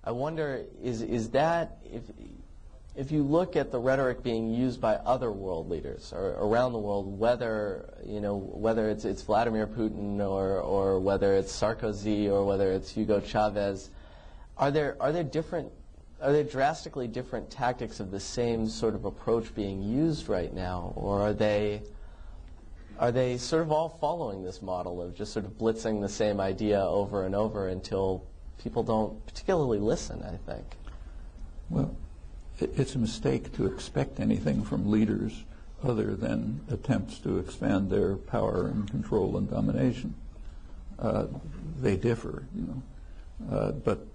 I wonder, is that, if you look at the rhetoric being used by other world leaders or around the world, whether it's Vladimir Putin or whether it's Sarkozy or whether it's Hugo Chavez, are there drastically different tactics of the same sort of approach being used right now, or are they sort of all following this model of just sort of blitzing the same idea over and over until people don't particularly listen, I think? Well, it's a mistake to expect anything from leaders other than attempts to expand their power and control and domination. They differ, but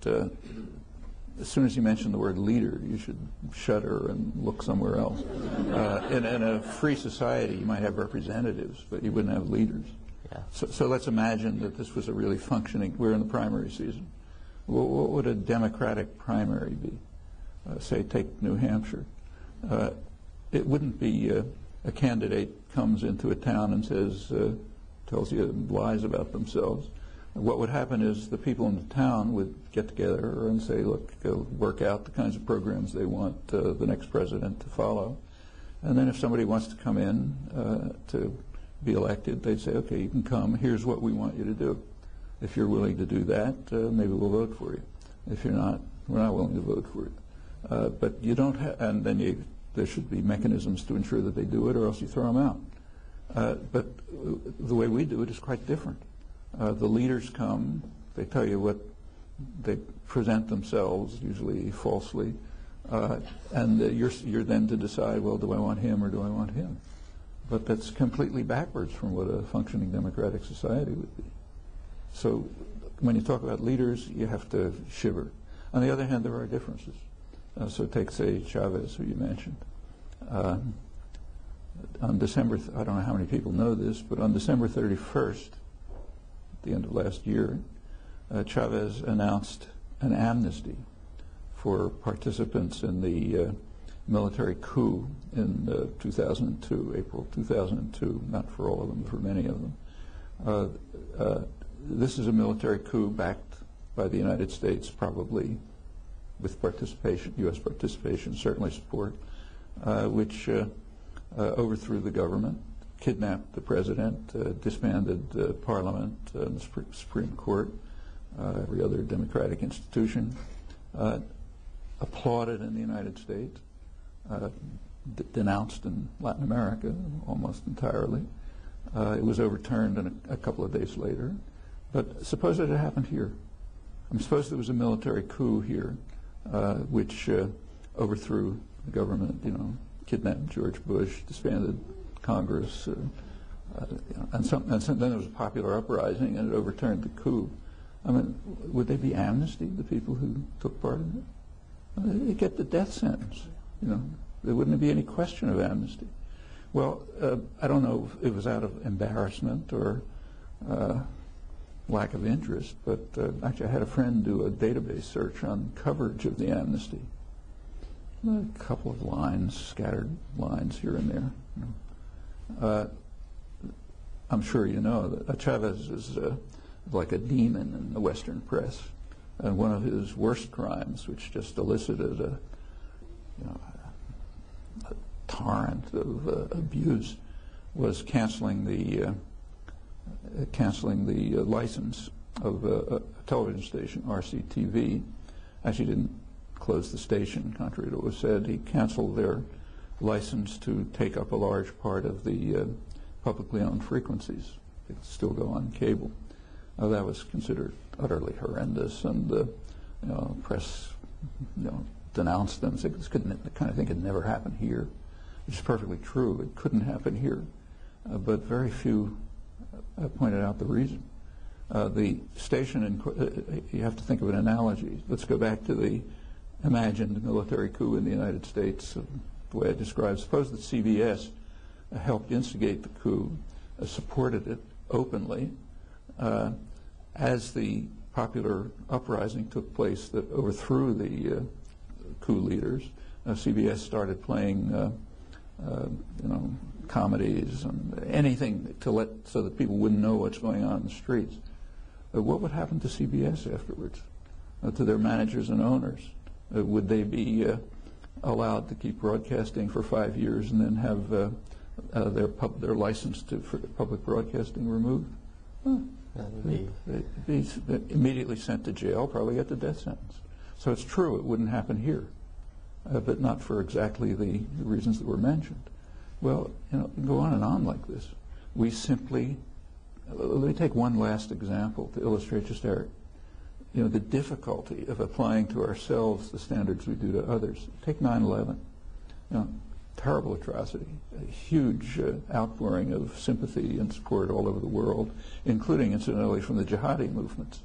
as soon as you mention the word leader, you should shudder and look somewhere else. In a free society, you might have representatives, but you wouldn't have leaders. Yeah. So let's imagine that this was a really functioning, we're in the primary season. What would a Democratic primary be? Say, take New Hampshire. It wouldn't be a candidate comes into a town and says, tells you lies about themselves. What would happen is the people in the town would get together and say, look, work out the kinds of programs they want the next president to follow. And then if somebody wants to come in to be elected, they'd say, okay, you can come. Here's what we want you to do. If you're willing to do that, maybe we'll vote for you. If you're not, we're not willing to vote for you. But you don't have, and then there should be mechanisms to ensure that they do it, or else you throw them out. But the way we do it is quite different. The leaders come, they tell you what, they present themselves, usually falsely, and you're then to decide, well, do I want him or do I want him? But that's completely backwards from what a functioning democratic society would be. So when you talk about leaders, you have to shiver. On the other hand, there are differences. So take, say, Chavez, who you mentioned. On December, I don't know how many people know this, but on December 31st, at the end of last year, Chavez announced an amnesty for participants in the military coup in 2002, April 2002, not for all of them, but for many of them. This is a military coup backed by the United States, probably with participation, U.S. participation, certainly support, which overthrew the government, kidnapped the president, disbanded Parliament, the Supreme Court, every other democratic institution, applauded in the United States, denounced in Latin America almost entirely. It was overturned a couple of days later. But suppose it had happened here. Suppose there was a military coup here, which overthrew the government, kidnapped George Bush, disbanded Congress, and then there was a popular uprising and it overturned the coup. Would they be amnestied, the people who took part in it? They'd get the death sentence. There wouldn't be any question of amnesty. Well, I don't know if it was out of embarrassment or lack of interest, but actually I had a friend do a database search on coverage of the amnesty. A couple of lines, scattered lines here and there. I'm sure you know that Chavez is like a demon in the Western press, and one of his worst crimes, which just elicited a torrent of abuse, was canceling the license of a television station, RCTV. Actually didn't close the station, contrary to what was said. He canceled their license to take up a large part of the publicly owned frequencies. They could still go on cable. That was considered utterly horrendous, and the press denounced them, said this couldn't, the kind of thing could never happen here, which is perfectly true. It couldn't happen here, but very few pointed out the reason. The station, you have to think of an analogy. Let's go back to the imagined military coup in the United States, the way I described. Suppose that CBS helped instigate the coup, supported it openly. As the popular uprising took place that overthrew the coup leaders, CBS started playing comedies and anything so that people wouldn't know what's going on in the streets. What would happen to CBS afterwards? to their managers and owners? Would they be allowed to keep broadcasting for 5 years and then have their license for public broadcasting removed? They'd be immediately sent to jail, probably get the death sentence. So it's true, it wouldn't happen here, but not for exactly the reasons that were mentioned. Well, you know, go on and on like this. We simply, let me take one last example to illustrate just our, you know, the difficulty of applying to ourselves the standards we do to others. Take 9/11. You know, terrible atrocity, a huge outpouring of sympathy and support all over the world, including, incidentally, from the jihadi movements.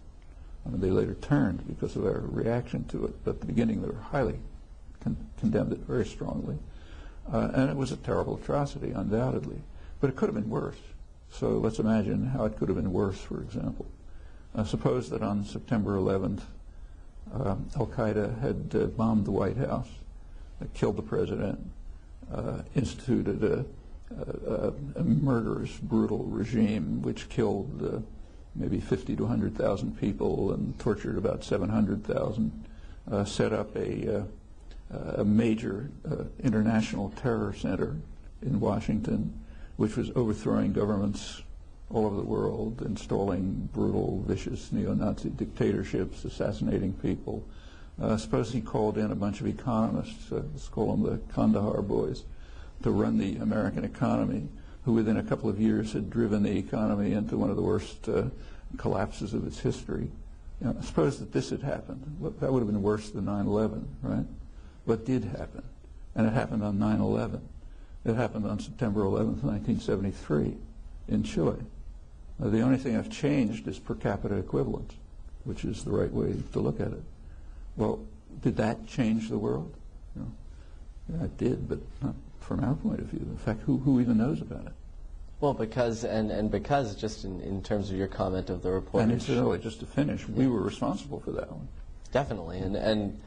I mean, they later turned because of our reaction to it, but at the beginning they were highly condemned it very strongly. And it was a terrible atrocity, undoubtedly. But it could have been worse. So let's imagine how it could have been worse, for example. Suppose that on September 11th, Al-Qaeda had bombed the White House, killed the president, instituted a murderous, brutal regime which killed maybe 50 to 100,000 people and tortured about 700,000, set up a major international terror center in Washington, which was overthrowing governments all over the world, installing brutal, vicious neo-Nazi dictatorships, assassinating people. Suppose he called in a bunch of economists, let's call them the Kandahar boys, to run the American economy, who within a couple of years had driven the economy into one of the worst collapses of its history. You know, suppose that this had happened. That would have been worse than 9/11, right? What did happen? And it happened on 9/11. It happened on September 11th, 1973 in Chile. The only thing I've changed is per capita equivalence, which is the right way to look at it. Well, did that change the world? You know, yeah, it did, but not from our point of view. In fact, who even knows about it? Well, because because just in terms of your comment of the report, and incidentally, just to finish, we were responsible for that one. Definitely, and